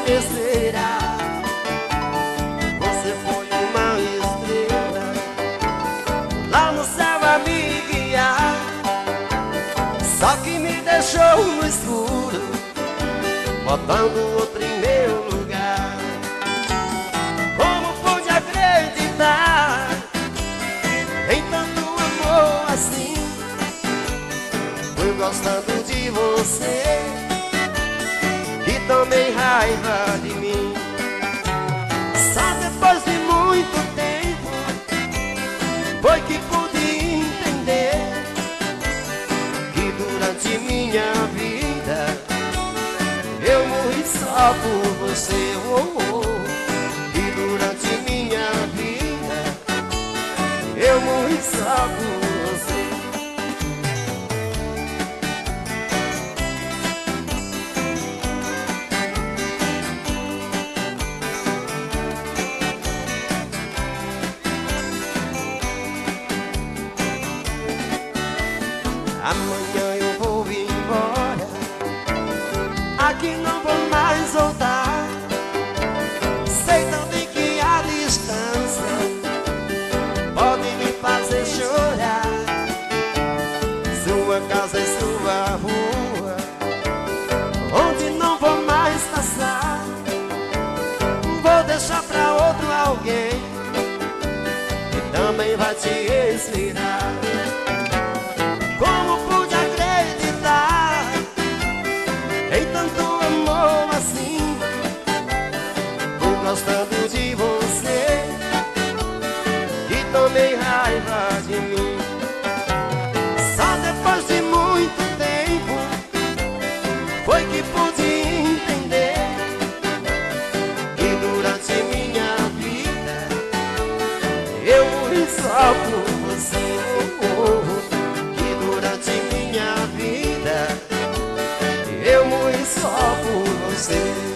besteira. Você foi uma estrela lá no céu a me guiar, só que me deixou no escuro, botando outro em meu lugar. Como pude acreditar em tanto amor assim? Fui gostando de você e tomei raiva de mim. Só depois de muito tempo foi que pude entender que durante minha vida eu morri só por você. E durante minha vida eu morri só por você. Amanhã eu vou embora, aqui não vou mais voltar. Sei também que a distância pode me fazer chorar. Sua casa é sua rua, onde não vou mais passar. Vou deixar pra outro alguém que também vai te esperar. Como pude acreditar em tanto amor assim? Fui gostando de você e tomei raiva de mim. Só depois de muito tempo foi que pude entender que durante minha vida eu morri só por você. Eu morri só por você.